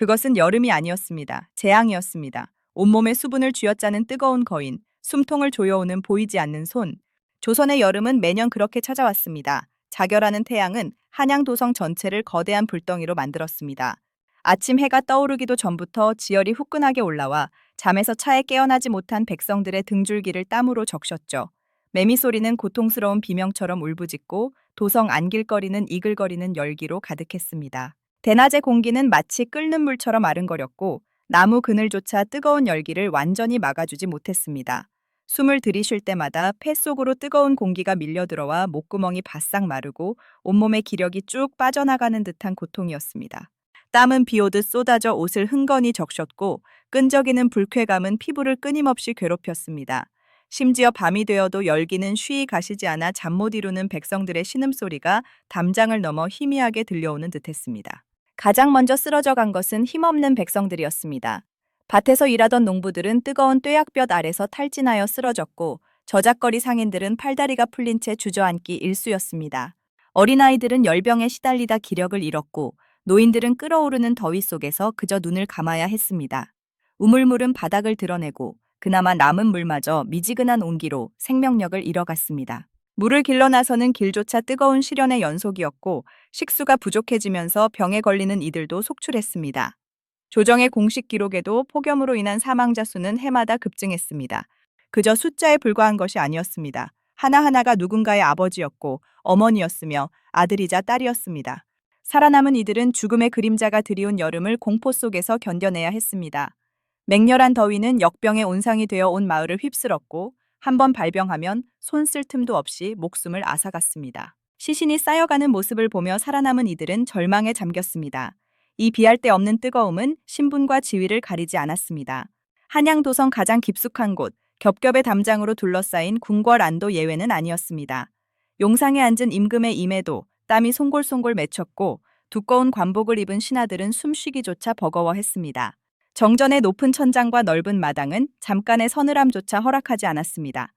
그것은 여름이 아니었습니다. 재앙이었습니다. 온몸에 수분을 쥐어짜는 뜨거운 거인, 숨통을 조여오는 보이지 않는 손. 조선의 여름은 매년 그렇게 찾아왔습니다. 자결하는 태양은 한양 도성 전체를 거대한 불덩이로 만들었습니다. 아침 해가 떠오르기도 전부터 지열이 후끈하게 올라와 잠에서 차에 깨어나지 못한 백성들의 등줄기를 땀으로 적셨죠. 매미 소리는 고통스러운 비명처럼 울부짖고 도성 안길거리는 이글거리는 열기로 가득했습니다. 대낮의 공기는 마치 끓는 물처럼 아른거렸고 나무 그늘조차 뜨거운 열기를 완전히 막아주지 못했습니다. 숨을 들이쉴 때마다 폐 속으로 뜨거운 공기가 밀려들어와 목구멍이 바싹 마르고 온몸의 기력이 쭉 빠져나가는 듯한 고통이었습니다. 땀은 비오듯 쏟아져 옷을 흥건히 적셨고 끈적이는 불쾌감은 피부를 끊임없이 괴롭혔습니다. 심지어 밤이 되어도 열기는 쉬이 가시지 않아 잠 못 이루는 백성들의 신음소리가 담장을 넘어 희미하게 들려오는 듯했습니다. 가장 먼저 쓰러져 간 것은 힘없는 백성들이었습니다. 밭에서 일하던 농부들은 뜨거운 뙤약볕 아래서 탈진하여 쓰러졌고 저작거리 상인들은 팔다리가 풀린 채 주저앉기 일쑤였습니다. 어린아이들은 열병에 시달리다 기력을 잃었고 노인들은 끓어오르는 더위 속에서 그저 눈을 감아야 했습니다. 우물물은 바닥을 드러내고 그나마 남은 물마저 미지근한 온기로 생명력을 잃어갔습니다. 물을 길러 나서는 길조차 뜨거운 시련의 연속이었고 식수가 부족해지면서 병에 걸리는 이들도 속출했습니다. 조정의 공식 기록에도 폭염으로 인한 사망자 수는 해마다 급증했습니다. 그저 숫자에 불과한 것이 아니었습니다. 하나하나가 누군가의 아버지였고 어머니였으며 아들이자 딸이었습니다. 살아남은 이들은 죽음의 그림자가 드리운 여름을 공포 속에서 견뎌내야 했습니다. 맹렬한 더위는 역병의 온상이 되어 온 마을을 휩쓸었고 한번 발병하면 손 쓸 틈도 없이 목숨을 앗아갔습니다. 시신이 쌓여가는 모습을 보며 살아남은 이들은 절망에 잠겼습니다. 이 비할 데 없는 뜨거움은 신분과 지위를 가리지 않았습니다. 한양 도성 가장 깊숙한 곳, 겹겹의 담장으로 둘러싸인 궁궐안도 예외는 아니었습니다. 용상에 앉은 임금의 임에도 땀이 송골송골 맺혔고 두꺼운 관복을 입은 신하들은 숨쉬기조차 버거워했습니다. 정전의 높은 천장과 넓은 마당은 잠깐의 서늘함조차 허락하지 않았습니다.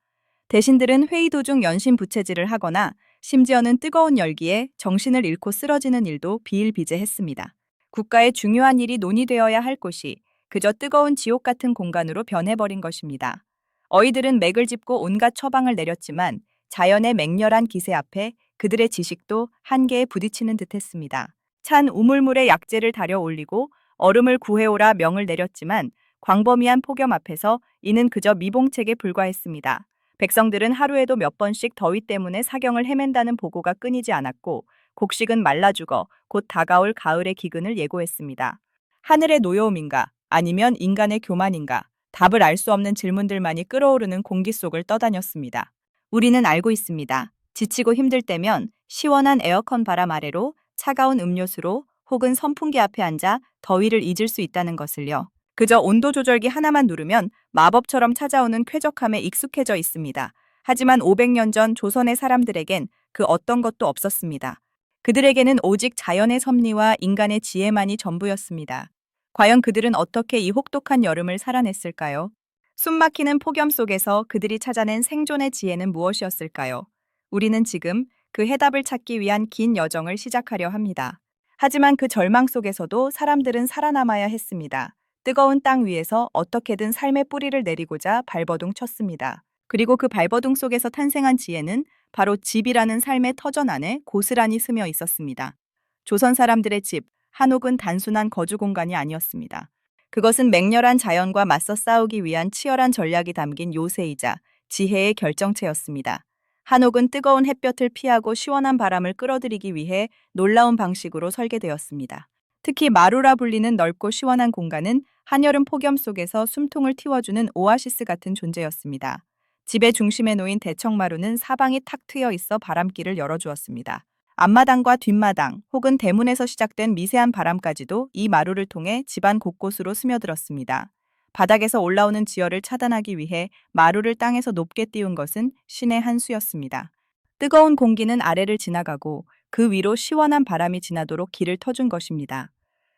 대신들은 회의 도중 연신부채질을 하거나 심지어는 뜨거운 열기에 정신을 잃고 쓰러지는 일도 비일비재했습니다. 국가의 중요한 일이 논의되어야 할 곳이 그저 뜨거운 지옥 같은 공간으로 변해버린 것입니다. 어이들은 맥을 짚고 온갖 처방을 내렸지만 자연의 맹렬한 기세 앞에 그들의 지식도 한계에 부딪히는 듯했습니다. 찬 우물물에 약재를 달여 올리고 얼음을 구해오라 명을 내렸지만 광범위한 폭염 앞에서 이는 그저 미봉책에 불과했습니다. 백성들은 하루에도 몇 번씩 더위 때문에 사경을 헤맨다는 보고가 끊이지 않았고 곡식은 말라 죽어 곧 다가올 가을의 기근을 예고했습니다. 하늘의 노여움인가 아니면 인간의 교만인가 답을 알 수 없는 질문들만이 끓어오르는 공기 속을 떠다녔습니다. 우리는 알고 있습니다. 지치고 힘들 때면 시원한 에어컨 바람 아래로 차가운 음료수로 혹은 선풍기 앞에 앉아 더위를 잊을 수 있다는 것을요. 그저 온도 조절기 하나만 누르면 마법처럼 찾아오는 쾌적함에 익숙해져 있습니다. 하지만 500년 전 조선의 사람들에겐 그 어떤 것도 없었습니다. 그들에게는 오직 자연의 섭리와 인간의 지혜만이 전부였습니다. 과연 그들은 어떻게 이 혹독한 여름을 살아냈을까요? 숨막히는 폭염 속에서 그들이 찾아낸 생존의 지혜는 무엇이었을까요? 우리는 지금 그 해답을 찾기 위한 긴 여정을 시작하려 합니다. 하지만 그 절망 속에서도 사람들은 살아남아야 했습니다. 뜨거운 땅 위에서 어떻게든 삶의 뿌리를 내리고자 발버둥 쳤습니다. 그리고 그 발버둥 속에서 탄생한 지혜는 바로 집이라는 삶의 터전 안에 고스란히 스며 있었습니다. 조선 사람들의 집, 한옥은 단순한 거주 공간이 아니었습니다. 그것은 맹렬한 자연과 맞서 싸우기 위한 치열한 전략이 담긴 요새이자 지혜의 결정체였습니다. 한옥은 뜨거운 햇볕을 피하고 시원한 바람을 끌어들이기 위해 놀라운 방식으로 설계되었습니다. 특히 마루라 불리는 넓고 시원한 공간은 한여름 폭염 속에서 숨통을 틔워주는 오아시스 같은 존재였습니다. 집의 중심에 놓인 대청마루는 사방이 탁 트여 있어 바람길을 열어주었습니다. 앞마당과 뒷마당 혹은 대문에서 시작된 미세한 바람까지도 이 마루를 통해 집안 곳곳으로 스며들었습니다. 바닥에서 올라오는 지열을 차단하기 위해 마루를 땅에서 높게 띄운 것은 신의 한 수였습니다. 뜨거운 공기는 아래를 지나가고 그 위로 시원한 바람이 지나도록 길을 터준 것입니다.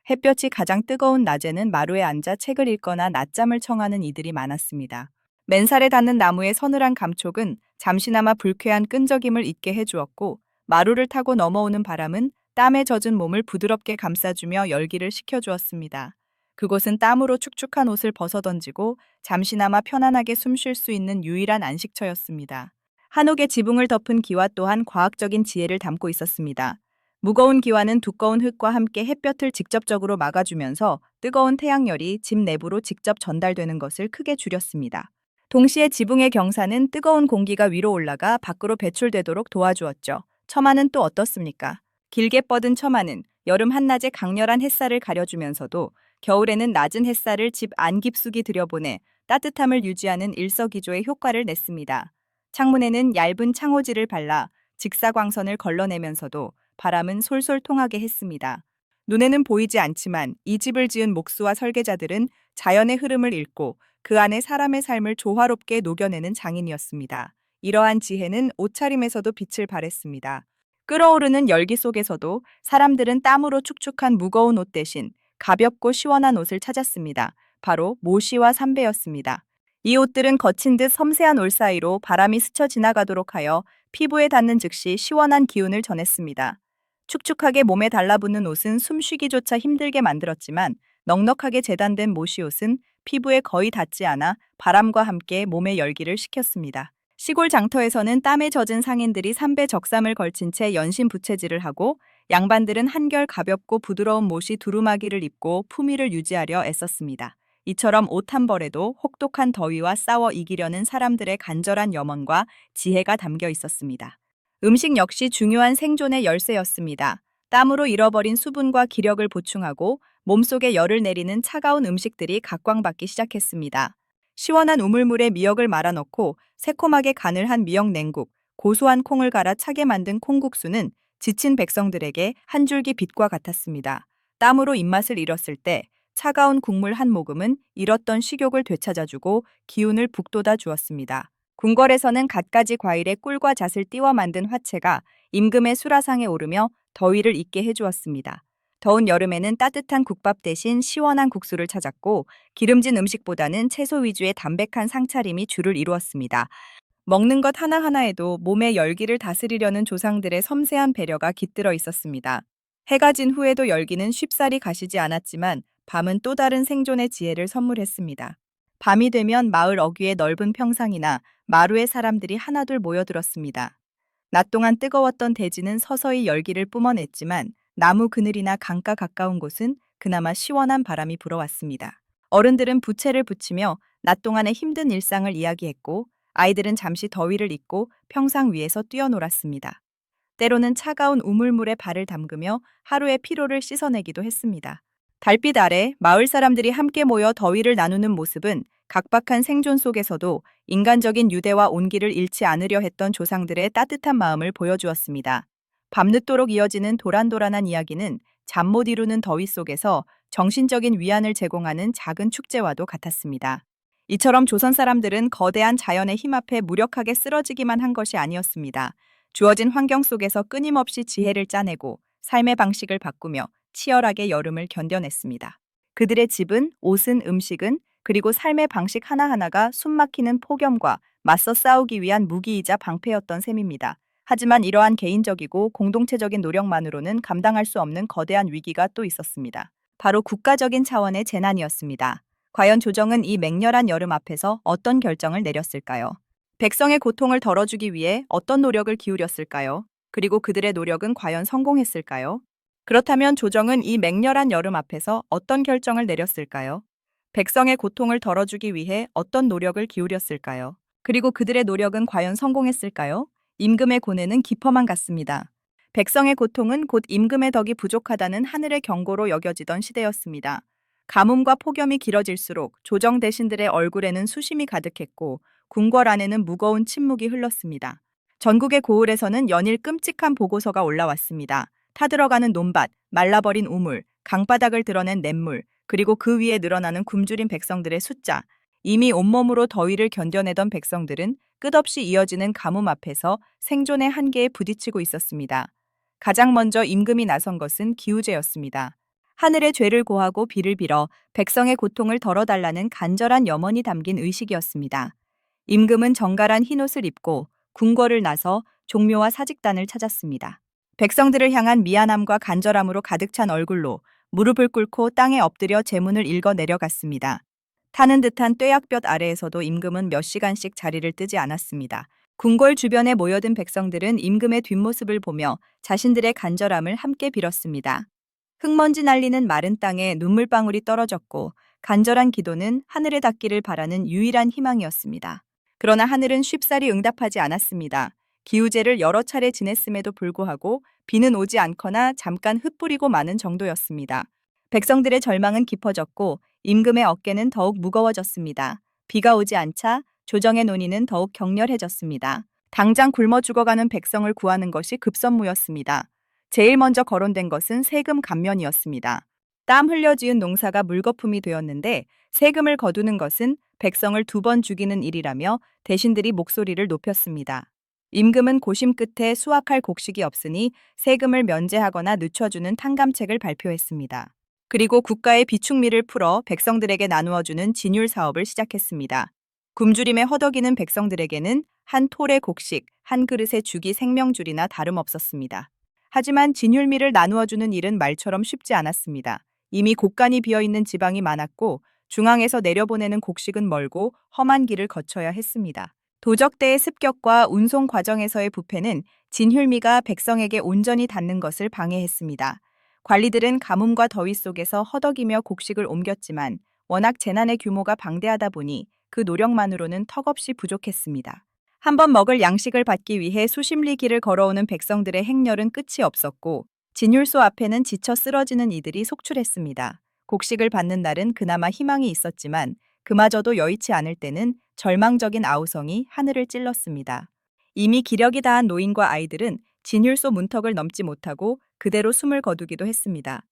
햇볕이 가장 뜨거운 낮에는 마루에 앉아 책을 읽거나 낮잠을 청하는 이들이 많았습니다. 맨살에 닿는 나무의 서늘한 감촉은 잠시나마 불쾌한 끈적임을 잊게 해주었고 마루를 타고 넘어오는 바람은 땀에 젖은 몸을 부드럽게 감싸주며 열기를 식혀주었습니다. 그곳은 땀으로 축축한 옷을 벗어던지고 잠시나마 편안하게 숨 쉴 수 있는 유일한 안식처였습니다. 한옥의 지붕을 덮은 기와 또한 과학적인 지혜를 담고 있었습니다. 무거운 기와는 두꺼운 흙과 함께 햇볕을 직접적으로 막아주면서 뜨거운 태양열이 집 내부로 직접 전달되는 것을 크게 줄였습니다. 동시에 지붕의 경사는 뜨거운 공기가 위로 올라가 밖으로 배출되도록 도와주었죠. 처마는 또 어떻습니까? 길게 뻗은 처마는 여름 한낮에 강렬한 햇살을 가려주면서도 겨울에는 낮은 햇살을 집 안 깊숙이 들여보내 따뜻함을 유지하는 일석이조의 효과를 냈습니다. 창문에는 얇은 창호지를 발라 직사광선을 걸러내면서도 바람은 솔솔 통하게 했습니다. 눈에는 보이지 않지만 이 집을 지은 목수와 설계자들은 자연의 흐름을 읽고 그 안에 사람의 삶을 조화롭게 녹여내는 장인이었습니다. 이러한 지혜는 옷차림에서도 빛을 발했습니다. 끓어오르는 열기 속에서도 사람들은 땀으로 축축한 무거운 옷 대신 가볍고 시원한 옷을 찾았습니다. 바로 모시와 삼배였습니다. 이 옷들은 거친 듯 섬세한 올 사이로 바람이 스쳐 지나가도록 하여 피부에 닿는 즉시 시원한 기운을 전했습니다. 축축하게 몸에 달라붙는 옷은 숨쉬기조차 힘들게 만들었지만 넉넉하게 재단된 모시옷은 피부에 거의 닿지 않아 바람과 함께 몸의 열기를 식혔습니다. 시골 장터에서는 땀에 젖은 상인들이 삼배 적삼을 걸친 채 연신 부채질을 하고 양반들은 한결 가볍고 부드러운 못이 두루마기를 입고 품위를 유지하려 애썼습니다. 이처럼 옷 한 벌에도 혹독한 더위와 싸워 이기려는 사람들의 간절한 염원과 지혜가 담겨 있었습니다. 음식 역시 중요한 생존의 열쇠였습니다. 땀으로 잃어버린 수분과 기력을 보충하고 몸속에 열을 내리는 차가운 음식들이 각광받기 시작했습니다. 시원한 우물물에 미역을 말아넣고 새콤하게 간을 한 미역 냉국, 고소한 콩을 갈아 차게 만든 콩국수는 지친 백성들에게 한 줄기 빛과 같았습니다. 땀으로 입맛을 잃었을 때 차가운 국물 한 모금은 잃었던 식욕을 되찾아주고 기운을 북돋아 주었습니다. 궁궐에서는 갖가지 과일에 꿀과 잣을 띄워 만든 화채가 임금의 수라상에 오르며 더위를 잊게 해주었습니다. 더운 여름에는 따뜻한 국밥 대신 시원한 국수를 찾았고 기름진 음식보다는 채소 위주의 담백한 상차림이 주를 이루었습니다. 먹는 것 하나하나에도 몸의 열기를 다스리려는 조상들의 섬세한 배려가 깃들어 있었습니다. 해가 진 후에도 열기는 쉽사리 가시지 않았지만 밤은 또 다른 생존의 지혜를 선물했습니다. 밤이 되면 마을 어귀의 넓은 평상이나 마루에 사람들이 하나둘 모여들었습니다. 낮 동안 뜨거웠던 대지는 서서히 열기를 뿜어냈지만 나무 그늘이나 강가 가까운 곳은 그나마 시원한 바람이 불어왔습니다. 어른들은 부채를 붙이며 낮 동안의 힘든 일상을 이야기했고 아이들은 잠시 더위를 잊고 평상 위에서 뛰어놀았습니다. 때로는 차가운 우물물에 발을 담그며 하루의 피로를 씻어내기도 했습니다. 달빛 아래 마을 사람들이 함께 모여 더위를 나누는 모습은 각박한 생존 속에서도 인간적인 유대와 온기를 잃지 않으려 했던 조상들의 따뜻한 마음을 보여주었습니다. 밤늦도록 이어지는 도란도란한 이야기는 잠 못 이루는 더위 속에서 정신적인 위안을 제공하는 작은 축제와도 같았습니다. 이처럼 조선 사람들은 거대한 자연의 힘 앞에 무력하게 쓰러지기만 한 것이 아니었습니다. 주어진 환경 속에서 끊임없이 지혜를 짜내고 삶의 방식을 바꾸며 치열하게 여름을 견뎌냈습니다. 그들의 집은, 옷은, 음식은, 그리고 삶의 방식 하나하나가 숨막히는 폭염과 맞서 싸우기 위한 무기이자 방패였던 셈입니다. 하지만 이러한 개인적이고 공동체적인 노력만으로는 감당할 수 없는 거대한 위기가 또 있었습니다. 바로 국가적인 차원의 재난이었습니다. 과연 조정은 이 맹렬한 여름 앞에서 어떤 결정을 내렸을까요? 백성의 고통을 덜어주기 위해 어떤 노력을 기울였을까요? 그리고 그들의 노력은 과연 성공했을까요? 그렇다면 조정은 이 맹렬한 여름 앞에서 어떤 결정을 내렸을까요? 백성의 고통을 덜어주기 위해 어떤 노력을 기울였을까요? 그리고 그들의 노력은 과연 성공했을까요? 임금의 고뇌는 깊어만 갔습니다. 백성의 고통은 곧 임금의 덕이 부족하다는 하늘의 경고로 여겨지던 시대였습니다. 가뭄과 폭염이 길어질수록 조정 대신들의 얼굴에는 수심이 가득했고 궁궐 안에는 무거운 침묵이 흘렀습니다. 전국의 고을에서는 연일 끔찍한 보고서가 올라왔습니다. 타들어가는 논밭, 말라버린 우물, 강바닥을 드러낸 냇물, 그리고 그 위에 늘어나는 굶주린 백성들의 숫자. 이미 온몸으로 더위를 견뎌내던 백성들은 끝없이 이어지는 가뭄 앞에서 생존의 한계에 부딪히고 있었습니다. 가장 먼저 임금이 나선 것은 기우제였습니다. 하늘의 죄를 고하고 비를 빌어 백성의 고통을 덜어달라는 간절한 염원이 담긴 의식이었습니다. 임금은 정갈한 흰옷을 입고 궁궐을 나서 종묘와 사직단을 찾았습니다. 백성들을 향한 미안함과 간절함으로 가득 찬 얼굴로 무릎을 꿇고 땅에 엎드려 제문을 읽어 내려갔습니다. 타는 듯한 뙤약볕 아래에서도 임금은 몇 시간씩 자리를 뜨지 않았습니다. 궁궐 주변에 모여든 백성들은 임금의 뒷모습을 보며 자신들의 간절함을 함께 빌었습니다. 흙먼지 날리는 마른 땅에 눈물방울이 떨어졌고 간절한 기도는 하늘에 닿기를 바라는 유일한 희망이었습니다. 그러나 하늘은 쉽사리 응답하지 않았습니다. 기우제를 여러 차례 지냈음에도 불구하고 비는 오지 않거나 잠깐 흩뿌리고 마는 정도였습니다. 백성들의 절망은 깊어졌고 임금의 어깨는 더욱 무거워졌습니다. 비가 오지 않자 조정의 논의는 더욱 격렬해졌습니다. 당장 굶어 죽어가는 백성을 구하는 것이 급선무였습니다. 제일 먼저 거론된 것은 세금 감면이었습니다. 땀 흘려 지은 농사가 물거품이 되었는데 세금을 거두는 것은 백성을 2번 죽이는 일이라며 대신들이 목소리를 높였습니다. 임금은 고심 끝에 수확할 곡식이 없으니 세금을 면제하거나 늦춰주는 탕감책을 발표했습니다. 그리고 국가의 비축미를 풀어 백성들에게 나누어주는 진율 사업을 시작했습니다. 굶주림에 허덕이는 백성들에게는 한 톨의 곡식, 한 그릇의 죽이 생명줄이나 다름없었습니다. 하지만 진율미를 나누어주는 일은 말처럼 쉽지 않았습니다. 이미 곳간이 비어있는 지방이 많았고 중앙에서 내려보내는 곡식은 멀고 험한 길을 거쳐야 했습니다. 도적대의 습격과 운송 과정에서의 부패는 진율미가 백성에게 온전히 닿는 것을 방해했습니다. 관리들은 가뭄과 더위 속에서 허덕이며 곡식을 옮겼지만 워낙 재난의 규모가 방대하다 보니 그 노력만으로는 턱없이 부족했습니다. 한번 먹을 양식을 받기 위해 수십 리 길을 걸어오는 백성들의 행렬은 끝이 없었고 진율소 앞에는 지쳐 쓰러지는 이들이 속출했습니다. 곡식을 받는 날은 그나마 희망이 있었지만 그마저도 여의치 않을 때는 절망적인 아우성이 하늘을 찔렀습니다. 이미 기력이 다한 노인과 아이들은 진율소 문턱을 넘지 못하고 그대로 숨을 거두기도 했습니다.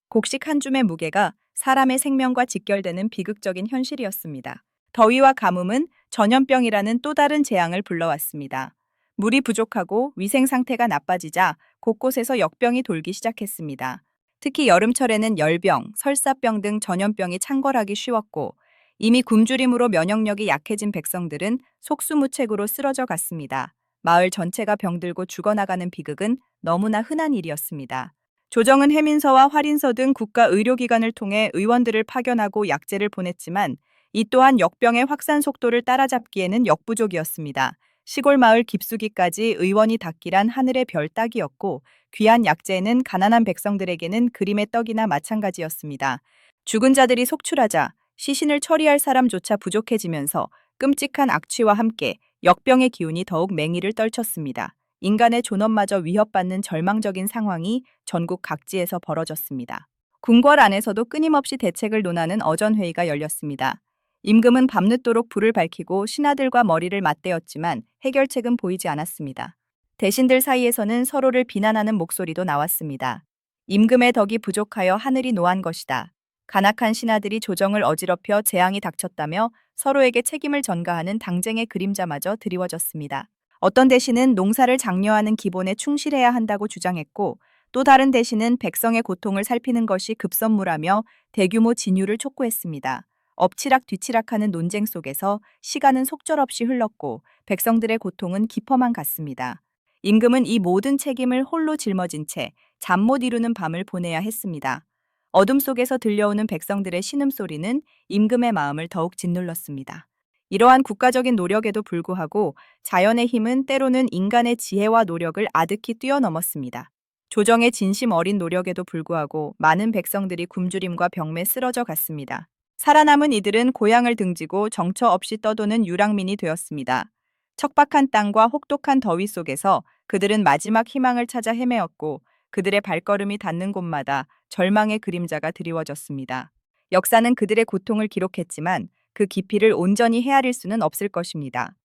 곡식 한 줌의 무게가 사람의 생명과 직결되는 비극적인 현실이었습니다. 더위와 가뭄은 전염병이라는 또 다른 재앙을 불러왔습니다. 물이 부족하고 위생 상태가 나빠지자 곳곳에서 역병이 돌기 시작했습니다. 특히 여름철에는 열병, 설사병 등 전염병이 창궐하기 쉬웠고 이미 굶주림으로 면역력이 약해진 백성들은 속수무책으로 쓰러져 갔습니다. 마을 전체가 병들고 죽어나가는 비극은 너무나 흔한 일이었습니다. 조정은 해민서와 활인서 등 국가 의료기관을 통해 의원들을 파견하고 약재를 보냈지만 이 또한 역병의 확산 속도를 따라잡기에는 역부족이었습니다. 시골 마을 깊숙이까지 의원이 닿기란 하늘의 별 따기였고 귀한 약재는 가난한 백성들에게는 그림의 떡이나 마찬가지였습니다. 죽은 자들이 속출하자 시신을 처리할 사람조차 부족해지면서 끔찍한 악취와 함께 역병의 기운이 더욱 맹위를 떨쳤습니다. 인간의 존엄마저 위협받는 절망적인 상황이 전국 각지에서 벌어졌습니다. 궁궐 안에서도 끊임없이 대책을 논하는 어전회의가 열렸습니다. 임금은 밤늦도록 불을 밝히고 신하들과 머리를 맞대었지만 해결책은 보이지 않았습니다. 대신들 사이에서는 서로를 비난하는 목소리도 나왔습니다. 임금의 덕이 부족하여 하늘이 노한 것이다. 간악한 신하들이 조정을 어지럽혀 재앙이 닥쳤다며 서로에게 책임을 전가하는 당쟁의 그림자마저 드리워졌습니다. 어떤 대신은 농사를 장려하는 기본에 충실해야 한다고 주장했고 또 다른 대신은 백성의 고통을 살피는 것이 급선무라며 대규모 진유를 촉구했습니다. 엎치락 뒤치락하는 논쟁 속에서 시간은 속절없이 흘렀고 백성들의 고통은 깊어만 갔습니다. 임금은 이 모든 책임을 홀로 짊어진 채 잠 못 이루는 밤을 보내야 했습니다. 어둠 속에서 들려오는 백성들의 신음소리는 임금의 마음을 더욱 짓눌렀습니다. 이러한 국가적인 노력에도 불구하고 자연의 힘은 때로는 인간의 지혜와 노력을 아득히 뛰어넘었습니다. 조정의 진심 어린 노력에도 불구하고 많은 백성들이 굶주림과 병매 쓰러져 갔습니다. 살아남은 이들은 고향을 등지고 정처 없이 떠도는 유랑민이 되었습니다. 척박한 땅과 혹독한 더위 속에서 그들은 마지막 희망을 찾아 헤매었고 그들의 발걸음이 닿는 곳마다 절망의 그림자가 드리워졌습니다. 역사는 그들의 고통을 기록했지만 그 깊이를 온전히 헤아릴 수는 없을 것입니다.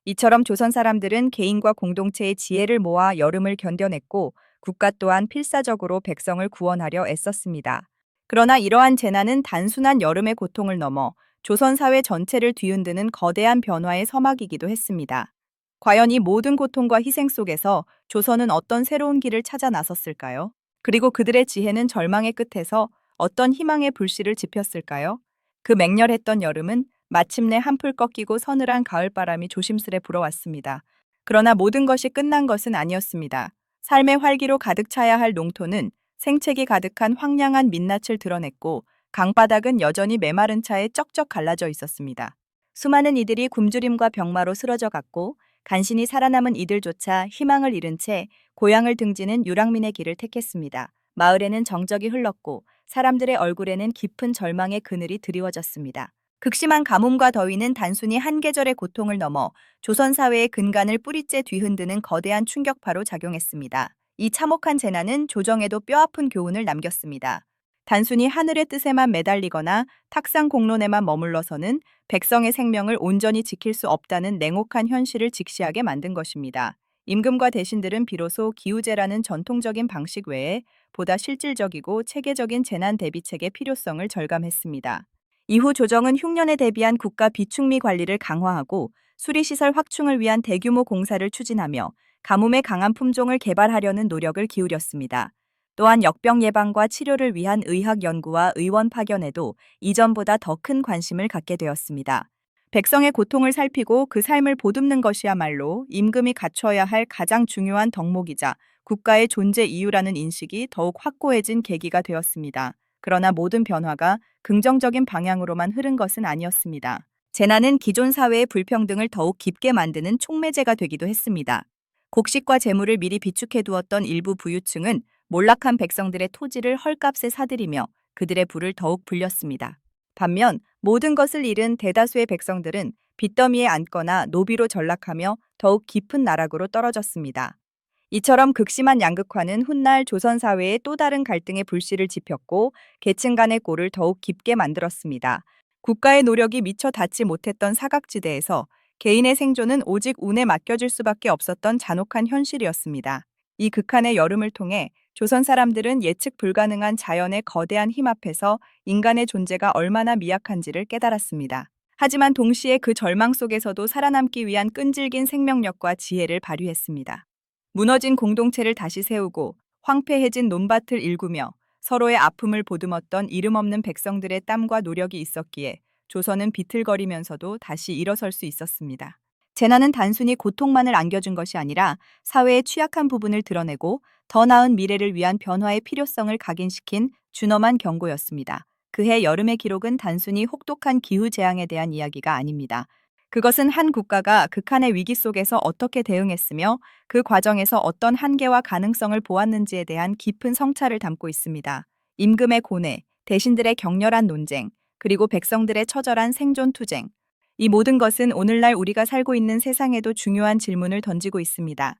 이처럼 조선 사람들은 개인과 공동체의 지혜를 모아 여름을 견뎌냈고 국가 또한 필사적으로 백성을 구원하려 애썼습니다. 그러나 이러한 재난은 단순한 여름의 고통을 넘어 조선 사회 전체를 뒤흔드는 거대한 변화의 서막이기도 했습니다. 과연 이 모든 고통과 희생 속에서 조선은 어떤 새로운 길을 찾아 나섰을까요? 그리고 그들의 지혜는 절망의 끝에서 어떤 희망의 불씨를 지폈을까요? 그 맹렬했던 여름은 마침내 한풀 꺾이고 서늘한 가을바람이 조심스레 불어왔습니다. 그러나 모든 것이 끝난 것은 아니었습니다. 삶의 활기로 가득 차야 할 농토는 생채기 가득한 황량한 민낯을 드러냈고 강바닥은 여전히 메마른 차에 쩍쩍 갈라져 있었습니다. 수많은 이들이 굶주림과 병마로 쓰러져 갔고 간신히 살아남은 이들조차 희망을 잃은 채 고향을 등지는 유랑민의 길을 택했습니다. 마을에는 정적이 흘렀고 사람들의 얼굴에는 깊은 절망의 그늘이 드리워졌습니다. 극심한 가뭄과 더위는 단순히 한 계절의 고통을 넘어 조선 사회의 근간을 뿌리째 뒤흔드는 거대한 충격파로 작용했습니다. 이 참혹한 재난은 조정에도 뼈아픈 교훈을 남겼습니다. 단순히 하늘의 뜻에만 매달리거나 탁상 공론에만 머물러서는 백성의 생명을 온전히 지킬 수 없다는 냉혹한 현실을 직시하게 만든 것입니다. 임금과 대신들은 비로소 기우제라는 전통적인 방식 외에 보다 실질적이고 체계적인 재난 대비책의 필요성을 절감했습니다. 이후 조정은 흉년에 대비한 국가 비축미 관리를 강화하고 수리시설 확충을 위한 대규모 공사를 추진하며 가뭄에 강한 품종을 개발하려는 노력을 기울였습니다. 또한 역병 예방과 치료를 위한 의학 연구와 의원 파견에도 이전보다 더 큰 관심을 갖게 되었습니다. 백성의 고통을 살피고 그 삶을 보듬는 것이야말로 임금이 갖춰야 할 가장 중요한 덕목이자 국가의 존재 이유라는 인식이 더욱 확고해진 계기가 되었습니다. 그러나 모든 변화가 긍정적인 방향으로만 흐른 것은 아니었습니다. 재난은 기존 사회의 불평등을 더욱 깊게 만드는 촉매제가 되기도 했습니다. 곡식과 재물을 미리 비축해 두었던 일부 부유층은 몰락한 백성들의 토지를 헐값에 사들이며 그들의 부를 더욱 불렸습니다. 반면 모든 것을 잃은 대다수의 백성들은 빚더미에 앉거나 노비로 전락하며 더욱 깊은 나락으로 떨어졌습니다. 이처럼 극심한 양극화는 훗날 조선 사회의 또 다른 갈등의 불씨를 지폈고 계층 간의 골을 더욱 깊게 만들었습니다. 국가의 노력이 미처 닿지 못했던 사각지대에서 개인의 생존은 오직 운에 맡겨질 수밖에 없었던 잔혹한 현실이었습니다. 이 극한의 여름을 통해 조선 사람들은 예측 불가능한 자연의 거대한 힘 앞에서 인간의 존재가 얼마나 미약한지를 깨달았습니다. 하지만 동시에 그 절망 속에서도 살아남기 위한 끈질긴 생명력과 지혜를 발휘했습니다. 무너진 공동체를 다시 세우고 황폐해진 논밭을 일구며 서로의 아픔을 보듬었던 이름 없는 백성들의 땀과 노력이 있었기에 조선은 비틀거리면서도 다시 일어설 수 있었습니다. 재난은 단순히 고통만을 안겨준 것이 아니라 사회의 취약한 부분을 드러내고 더 나은 미래를 위한 변화의 필요성을 각인시킨 준엄한 경고였습니다. 그해 여름의 기록은 단순히 혹독한 기후재앙에 대한 이야기가 아닙니다. 그것은 한 국가가 극한의 위기 속에서 어떻게 대응했으며 그 과정에서 어떤 한계와 가능성을 보았는지에 대한 깊은 성찰을 담고 있습니다. 임금의 고뇌, 대신들의 격렬한 논쟁, 그리고 백성들의 처절한 생존 투쟁. 이 모든 것은 오늘날 우리가 살고 있는 세상에도 중요한 질문을 던지고 있습니다.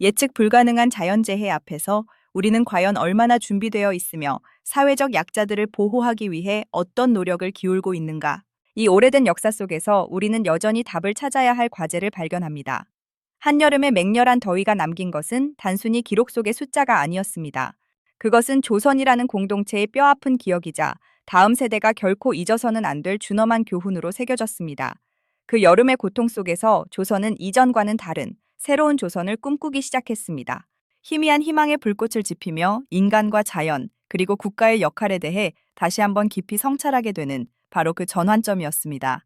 예측 불가능한 자연재해 앞에서 우리는 과연 얼마나 준비되어 있으며 사회적 약자들을 보호하기 위해 어떤 노력을 기울고 있는가? 이 오래된 역사 속에서 우리는 여전히 답을 찾아야 할 과제를 발견합니다. 한여름의 맹렬한 더위가 남긴 것은 단순히 기록 속의 숫자가 아니었습니다. 그것은 조선이라는 공동체의 뼈아픈 기억이자 다음 세대가 결코 잊어서는 안 될 준엄한 교훈으로 새겨졌습니다. 그 여름의 고통 속에서 조선은 이전과는 다른 새로운 조선을 꿈꾸기 시작했습니다. 희미한 희망의 불꽃을 지피며 인간과 자연, 그리고 국가의 역할에 대해 다시 한번 깊이 성찰하게 되는 바로 그 전환점이었습니다.